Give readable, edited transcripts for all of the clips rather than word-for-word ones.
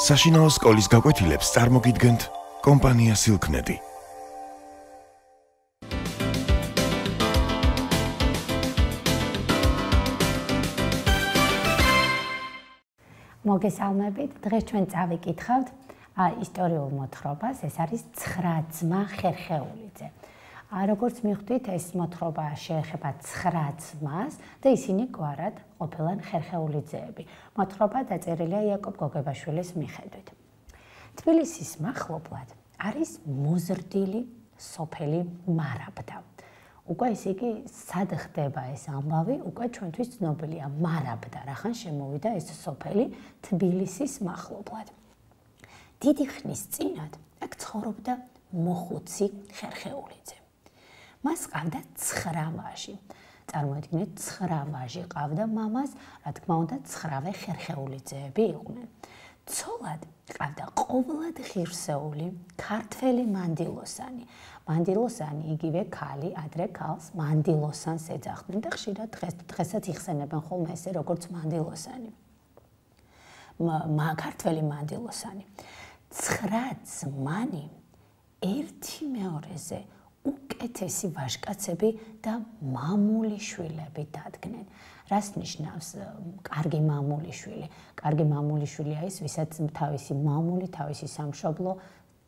საშინაო სკოლის გაკვეთილებს წარმოგიდგენთ კომპანია Silknet. მოგესალმებით, დღეს ჩვენ წავიკითხავთ ისტორიულ მოთხრობას, ეს არის 9 ძმა ხერხეულიძე. როგორც მიხვდით, ეს მოთხრობა შეეხება 9 ძმას და ისინი გვარად ყოფილან ხერხეულიძეები. მოთხრობა დაწერილია იაკობ გოგებაშვილის მიხედვით. თბილისის მახლობლად არის მოზრდილი სოფელი მარაბდა. უკვე ესე იგი სად ხდება ეს ამბავი, უკვე ჩვენთვის ცნობილია მარაბდა, რახან შემოვიდა ეს სოფელი თბილისის მახლობლად. დიდი ხნის წინათ აქ ცხოვრობდა მოხუცი ხერხეულიძე. მას ყავდა 9 ვაჟი. წარმოიდგინეთ, 9 ვაჟი ყავდა მამას, რა თქმა უნდა 9 ხერხეულიძეები იყვნენ. ცოლად ყავდა ყოვლად ღირსეული ქართველი მანდილოსანი. მანდილოსანი იგივე ქალი, ადრე ქალს მანდილოსანს ეძახდნენ და ხშირად დღესაც იხსენებენ ხოლმე ესე როგორც მანდილოსანი. ქართველი მანდილოსანი. 9 ძმანი ერთი მეორეზე უკეთესი ვაჟკაცები და მამულიშვილები დადგნენ. რას ნიშნავს კარგი მამულიშვილი? კარგი მამულიშვილია ის, ვისაც თავისი მამული, თავისი სამშობლო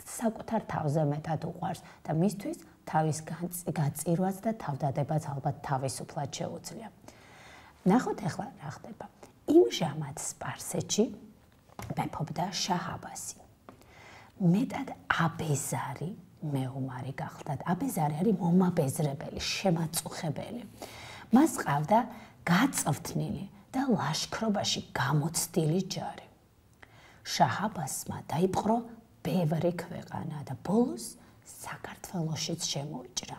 საკუთარ თავზე მეტად უყვარს და მისთვის თავის გაწირვაც და თავდადებაც ალბათ თავისუფლად შეუძლია. ნახოთ ახლა რა ხდება. იმჟამად სპარსეთში მეფობდა შაჰ აბასი. მეტად აბეზარი მეომარი გახლდათ. აბეზარი არის მომაბეზრებელი, შემაწუხებელი. მას ყავდა გაწვრთნილი და ლაშქრობაში გამოცდილი ჯარი. შაჰ აბასმა დაიპყრო ბევრი ქვეყანა და ბოლოს საქართველოშიც შემოიჭრა.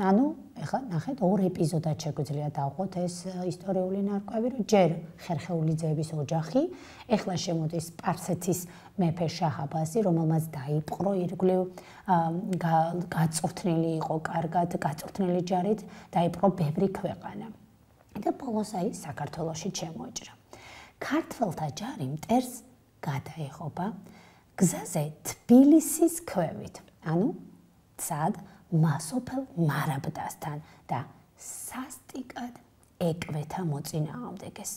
ანუ ეხლა ნახეთ, 2 ეპიზოდად შეგვიძლია დავყოთ ეს ისტორიული ნარკვევი, რომ ჯერ ხერხეულიძეების ოჯახი, ეხლა შემოდის სპარსეთის მეფე შაჰ აბასი, რომელმაც დაიპყრო ირგვლივ გაწვრთნილი იყო კარგად, გაწვრთნილი ჯარით დაიპყრო ბევრი ქვეყანა. და ბოლოს აი საქართველოშიც შემოიჭრა. ქართველთა ჯარი მტერს გადაეღობა გზაზე თბილისის ქვევით, ანუ ცად მასოფელ მარაბდასთან და სასტიკად ეკვეთა მოწინააღმდეგეს.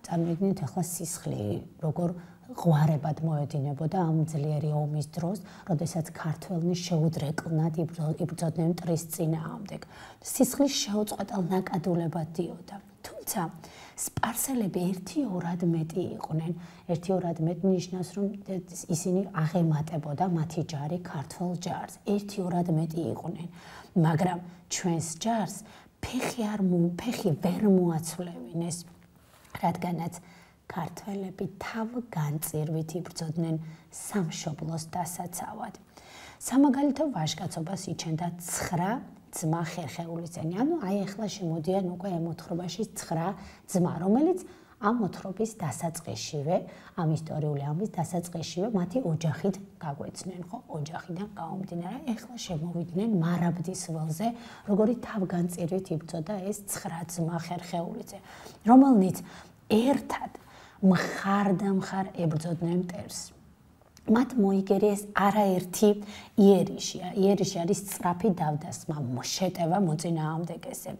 წარმოიდგინეთ ახლა სისხლი როგორ ღვარებად მოედინებოდა ამ ძლიერი ომის დროს, როდესაც ქართველნი შეუდრეკლნად იბრძოდნენ მტრის წინააღმდეგ. სისხლის შეუწყვეტელ ნაკადულებად დიოდა. თუმცა სპარსელები 1-2 მეტი იყვნენ. 1-2 მეტი ნიშნავს, რომ ისინი აღემატებოდა მათი ჯარი ქართველ ჯარს. 1-2 მეტი იყვნენ. მაგრამ ჩვენს ჯარს ფეხი ვერ მოაცვლევინეს, რადგანაც ქართველები თავგანწირვით იბრძოდნენ სამშობლოს დასაცავად. სამაგალითო ვაჟკაცობას იჩენდა 9 ძმა ხერხეულიძენი. ანუ აი ახლა შემოდიან უკვე ამ მოთხრობაში 9 ძმა, რომელიც ამ მოთხრობის დასაწყისშივე, ამ ისტორიული ამის დასაწყისშივე მათი ოჯახით გაგვეცნენ, ხო? ოჯახიდან გამომდინარე, ახლა შემოვიდნენ მარაბდის ველზე, როგორი თავგანწირვით იბრძოდა ეს 9 ძმა ხერხეულიძე, რომელნიც ერთად მხარ ებრძოდნენ მტერს. მათ მოიგერიეს არაერთი იერიში. იერიში არის სწრაფი დავდასმა, შეტევა მოწინააღმდეგეზე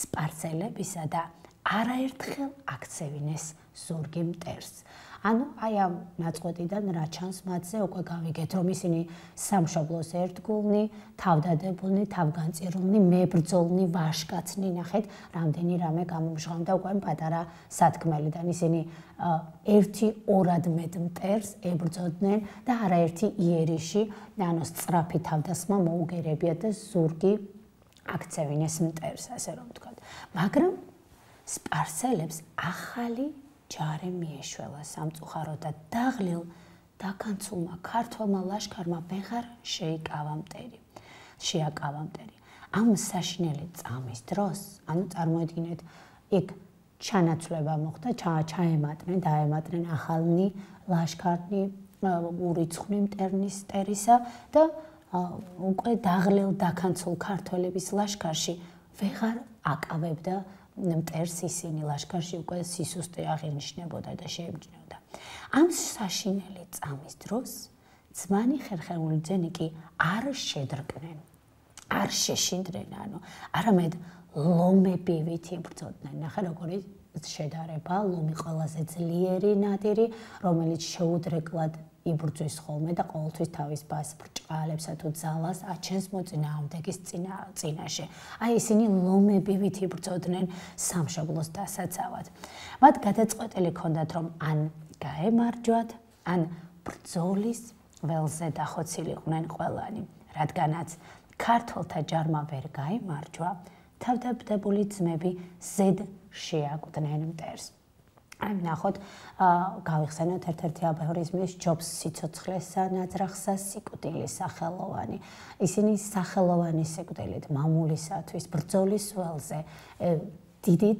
სპარსელებისა და არაერთხელ აქცევინეს ზურგი მტერს. ანუ აი ამ ნაწყვეტიდან რა ჩანს მათზე, უკვე გავიგეთ, რომ ისინი სამშობლოს ერთგულნი, თავდადებულნი, თავგანწირულნი, მებრძოლნი, ვაჟკაცნი, ნახეთ, რამდენი რამე გამომჟღავნდა უკვე პატარა სათქმელიდან. ისინი 1-2 მეტ მტერს ებრძოდნენ და არაერთი იერიში, ანუ სწრაფი თავდასმა მოუგერებიათ და ზურგი აქცევინეს მტერს, ასე რომ ვთქვათ. მაგრამ სპარსელებს ახალი ჯარი მიეშველა სამწუხაროდ და დაღლილ დაქანცულმა ქართველმა ლაშქარმა ვეღარ შეიკავა მტერი. ამ საშინელი წამის დროს, ანუ წარმოედგინეთ, იქ ჩანაცვლება მოხდა, დაემატნენ ახალნი ლაშქარნი, ურიცხვნი მტერისა და უკვე დაღლილ დაქანცულ ქართველების ლაშქარში ვეღარ აკავებდა მტერს ისინი ლაშქარში უკვე სისუსტე აღინიშნებოდა და შეებჯნევდა. ამ საშინელი წამის დროს ძმანი ხერხეულიძენი კი არ შედრკნენ, არ შეშინდნენ, არამედ ლომებივით იბრძოდნენ. ნახე როგორი შედარება, ლომი ყველაზე ძლიერი ნადირი, რომელიც შეუდრეკლად იბრძვის ხოლმე და ყოველთვის თავის ბას ბრჭყალებსა თუ ძალას აჩენს მოწინააღმდეგის წინაშე. აი ისინი ლომებივით იბრძოდნენ სამშობლოს დასაცავად. მათ გადაწყვეტილი ჰქონდათ, რომ ან გაემარჯვათ, ან ბრძოლის ველზე დახოცილიყვნენ ყველანი. რადგანაც ქართველთა ჯარმა ვერ გაიმარჯვა, თავდადებული ძმები ზედ შეაკვდნენ მტერს. აი ნახოთ, გავიხსენოთ ერთ-ერთი აფორიზმის ჯობს სიცოცხლესა ნაძრახსა სიკვდილის სახელოვანი. ისინი სახელოვანი სიკვდილით მამულისათვის ბრძოლის ველზე დიდი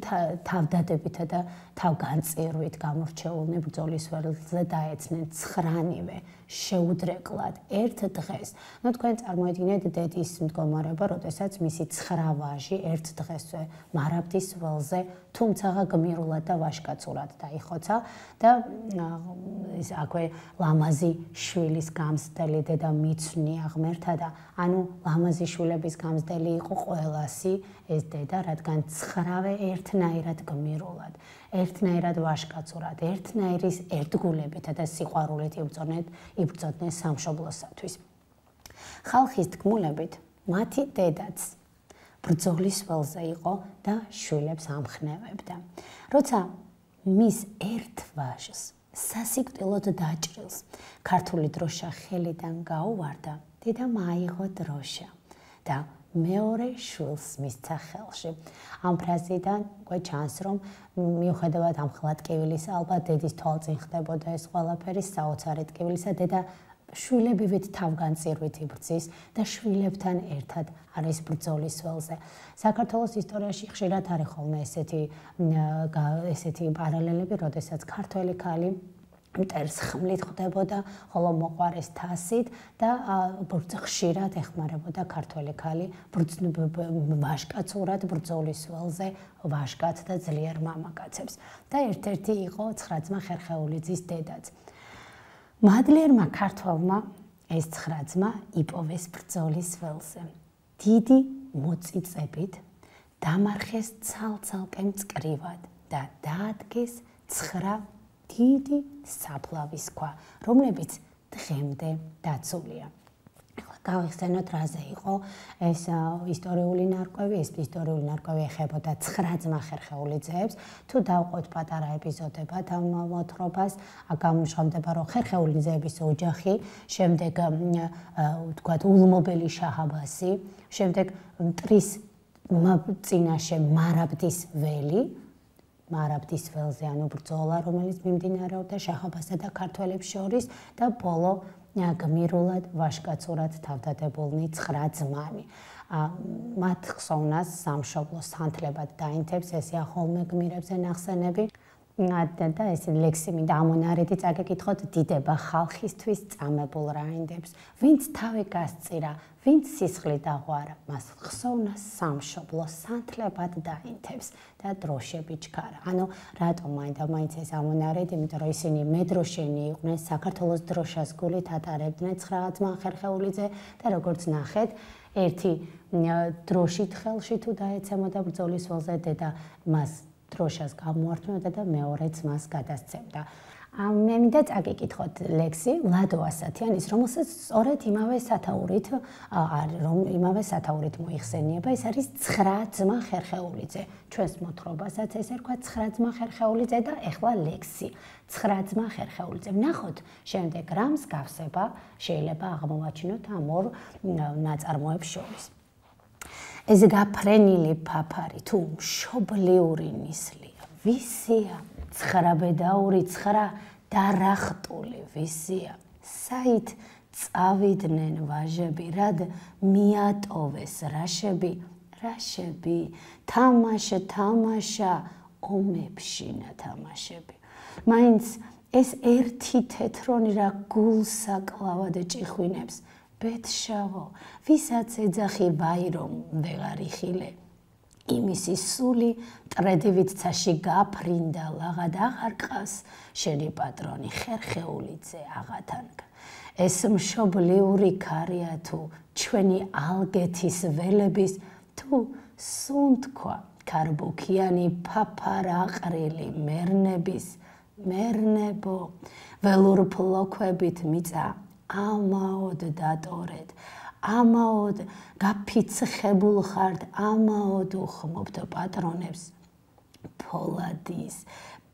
თავდადებითა და თავგანწირვით გამორჩეულნი ბრძოლის ველზე დაეცნენ 9-ნივე შეუდრეკლად ერთ დღეს. თქვენ წარმოიდგინეთ დედის მდგომარეობა, როდესაც მისი 9 ვაჟი ერთ დღესვე მარაბდის ველზე თუმცა გმირულად და ვაჟკაცურად დაიხოცა და ის აქვე ლამაზი შვილის გამზრდელი დედა მიცვნია ღმერთა და ლამაზი შვილების გამზრდელი იყო ყველასი ეს დედა, რადგან 9-ვე ერთნაირად გმირულად, ერთნაირად ვაჟკაცურად, ერთნაირის ერთგულებით და სიყვარულით იბრძოდნენ სამშობლოსათვის. ხალხის თქმულებით, მათი დედაც ბრძოლის ველზე იყო და შვილებს ამხნევებდა. როცა მის ერთ ვაჟს სასიკვდილოდ დაჭრილს ქართული დროშა ხელიდან გაუვარდა, დედამ აიღო დროშა და მეორე შვილს მისცა ხელში. ამ ფრაზიდან უკვე ჩანს, რომ მიუხედავად ამ ხლატკივილის ალბათ დედის თვალწინ ხდებოდა ეს ყველაფერი საოცარი ტკივილისა, დედა შვილებივით თავგანწირვით იბრძვის და შვილებთან ერთად არის ბრძოლის ველზე. საქართველოს ისტორიაში ხშირად არის ხოლმე ესეთი პარალელები, როდესაც ქართველი ქალი მტერს ხმლით ხვდებოდა, ხოლო მოყვარეს თასით და ხშირად ეხმარებოდა ქართველი ქალი ვაჟკაცურად ბრძოლის ველზე ვაჟკაც და ძლიერ მამაკაცებს. და ერთ-ერთი იყო 9 ძმა ხერხეულიძის დედაც. მადლიერმა ქართველმა ეს 9 ძმა იპოვეს ბრძოლის ველზე. დიდი მოწიწებით დამარხეს ცალ-ცალკე მწკრივად და დაადგეს 9 დიდი საფლავის ქვა, რომლებიც დღემდე დაცულია. გავიხსენოთ, რაზე იყო ეს ისტორიული ნარკვევი. ეს ისტორიული ნარკვევი ეხებოდა 9 ძმა ხერხეულიძეებს. თუ დავყოთ პატარა ეპიზოდებად ამ მოთხრობას, გამჟღავნდება, რომ ხერხეულიძეების ოჯახი, შემდეგ ვთქვათ ულმობელი შაჰ-აბასი, შემდეგ მტრის წინაშე მარაბდის ველი, მარაბდის ველზე ბრძოლა, რომელიც მიმდინარეობდა შაჰ-აბასსა და ქართველებს შორის და ბოლო გმირულად ვაჟკაცურად თავდადებულნი 9 ძმანი. მათ ხსოვნას სამშობლოს სანთლებად დაინთებს, ესეა ხოლმე გმირებზე ნახსენები. და ეს ლექსი მინდა ამონარიდი წაგეკითხოთ, დიდება ხალხისთვის წამებულ რაინდებს, ვინც თავი გასწირა, ვინც სისხლი დაღვარა, მას ხსოვნას სამშობლოს სანთლებად დაინთებს და დროშები ჩქარა. რატომ მაინც ეს ამონარიდი, იმიტომ რომ ისინი მედროშენი იყვნენ, საქართველოს დროშას გულით ატარებდნენ 9 ძმა ხერხეულიძე და როგორც ნახეთ, ერთი დროშით ხელში თუ დაეცემოდა ბრძოლის ველზე, დედა მას დროშას გამოართმევდა და მეორე ძმას გადასცემდა. მე მინდა წაგეკითხოთ ლექსი ლადო ასათიანის, რომელსაც სწორედ იმავე სათაურით მოიხსენიება. ეს არის 9 ძმა ხერხეულიძე. ჩვენს მოთხრობასაც ეს ერქვა 9 ძმა ხერხეულიძე და ეხლა ლექსი 9 ძმა ხერხეულიძე. ვნახოთ შემდეგ რა მსგავსება შეიძლება აღმოვაჩინოთ ამ ორ ნაწარმოებს შორის. ეს გაფრენილი ფაფარი თუ მშობლიური ნისლია, ვისია? 9 ბედაური 9 დარახტული ვისია? საით წავიდნენ ვაჟები, რად მიატოვეს რაშები? თამაშა ომებში ნათამაშები. მაინც ეს ერთი თეთრონი რა გულსაკლავად ჭიხვინებს, ბედშავო, ვისაც ეძახი ვაი რომ ვეღარ იხილე. იმისი სული ტრედივით ცაში გაფრინდა ლაღად აღარ ყავს შენი პატრონი ხერხეულიძე აღათანგა ეს მშობლიური ქარია თუ ჩვენი ალგეთის ველების თუ სუნთქვა ქარბუქიანი ფაფარაყრილი მერნების მერნებო ველურ ფლოქვებით მიწა ამაოდ დატორეთ ამაოდ გაფიცხებულ ხართ ამაოდ უხმობთ პატრონებს ფოლადის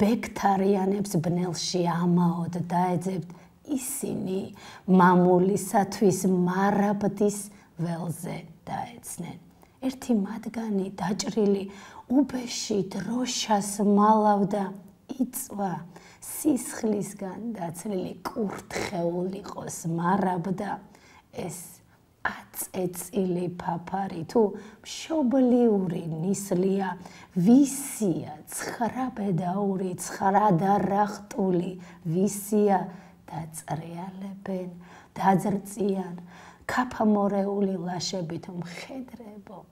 ბექტარიანებს ბნელში ამაოდ დაეძებთ ისინი მამულისათვის მარაბდის ველზე დაეცნენ ერთი მათგანი დაჭრილი უბეში დროშას მალავდა იწვა სისხლისგან დაცლილი კურთხეული ყოს მარაბდა ეს აწეწილი ფაფარი თუ მშობლიური ნისლია ვისია ცხრაბედაური ცხრადარახტული ვისია დაწრეალებენ დაძრწიან ქაფამორეული ლაშებით მხედრებო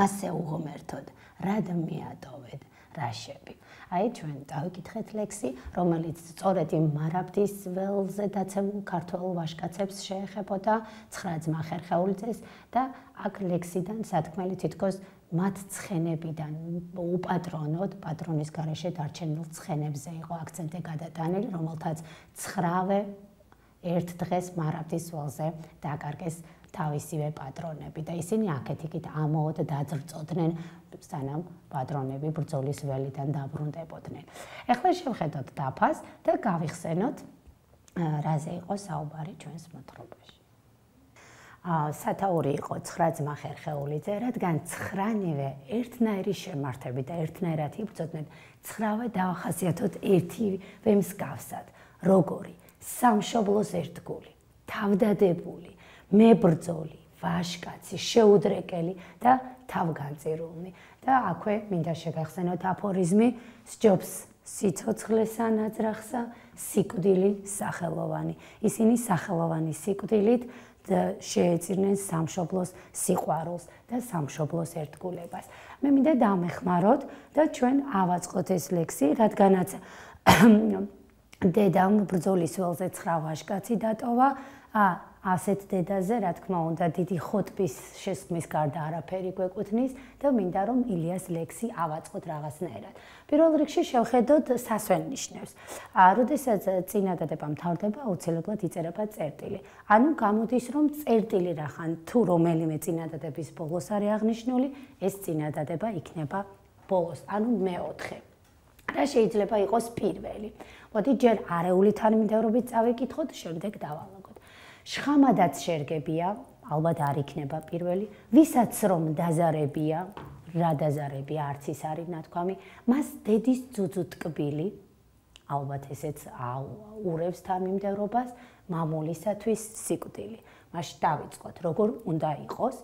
ასე უღმერთოდ რად მიატოვეთ რაშები აი ჩვენ დავიკითხეთ ლექსი რომელიც სწორედ იმ მარაბდის ველზე დაცემულ ქართველ ვაჟკაცებს შეეხებოდა ცხრაძმა ხერხეულიძეს და აქ ლექსიდან სათქმელი თითქოს მათ ცხენებიდან უპატრონოდ პატრონის გარეშე დარჩენილ ცხენებზე იყო აქცენტი გადატანილი რომელთაც ცხრავე ერთ დღეს მარაბდის ველზე დაკარგეს თავისივე პატრონები და ისინი აქეთ-იქით ამაოდ დაძრწოდნენ სანამ პატრონები ბრძოლის ველიდან დაბრუნდებოდნენ. ეხლა შევხედოთ დაფას და გავიხსენოთ რაზე იყო საუბარი ჩვენს მოთხრობაში. სათაური იყო ცხრაძმა ხერხეულიძე, რადგან ცხრანივე ერთნაირი შემართები და ერთნაირად იბრძოდნენ, ცხრავე დავახასიათოთ ერთივე მსგავსად, როგორი სამშობლოს ერთგული, თავდადებული, მებრძოლი, ვაჟკაცი, შეუდრეკელი და თავგანწირულნი. და აქვე მინდა შეგახსენოთ აფორიზმი სჯობს სიცოცხლესა ნაძრახსა სიკვდილი სახელოვანი. ისინი სახელოვანი სიკვდილით შეეწირნენ სამშობლოს სიყვარულს და სამშობლოს ერთგულებას. მე მინდა დამეხმაროთ და ჩვენ ავაწყოთ ეს ლექსი, რადგანაც დედამ ბრძოლის ველზე 9 ვაჟკაცი დატოვა, ასეთ დედაზე, რა თქმა უნდა, დიდი ხოტბის შესხმის გარდა არაფერი გვეკუთვნის და მინდა რომ ილიას ლექსი ავაწყოთ რაღაცნაირად. პირველ რიგში შევხედოთ სასვენნიშნებს. როდესაც წინადადება მთავრდება, აუცილებლად იწერება წერტილი. ანუ გამოდის რომ წერტილი რახან თუ რომელიმე წინადადების ბოლოს არის აღნიშნული, ეს წინადადება იქნება ბოლოს, ანუ მეოთხე. რა შეიძლება იყოს პირველი? მოდი ჯერ არეული თანმიმდევრობით წავიკითხოთ, შემდეგ დავალაგოთ. შხამადაც შერგებია, ალბათ არ იქნება პირველი, ვისაც რომ დაზარებია, რა დაზარებია, არც ის არის ნათქვამი, მას დედის ძუძუ ტკბილი, ალბათ ესეც ურევს თანმიმდევრობას, მამულისათვის სიკვდილი. მაშინ დავიწყოთ, როგორ უნდა იყოს,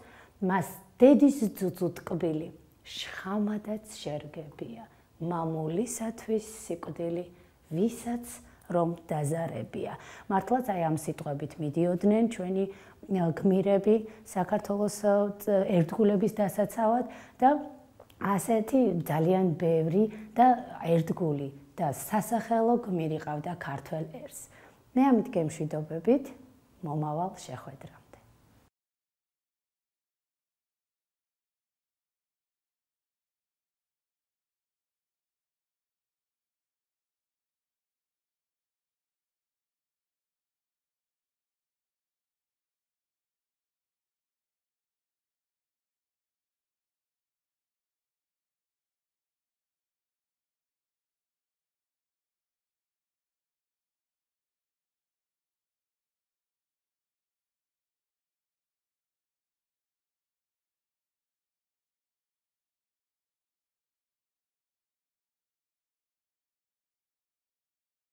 მას დედის ძუძუ ტკბილი, შხამადაც შერგებია, მამულისათვის სიკვდილი, ვისაც რომ დაზარებია. მართლაც აი ამ სიტყვებით მიდიოდნენ ჩვენი გმირები საქართველოს ერთგულების დასაცავად და ასეთი ძალიან ბევრი და ერთგული და სასახელო გმირი ყავდა ქართველ ერს. მე ამით გემშვიდობებით, მომავალ შეხვედრა.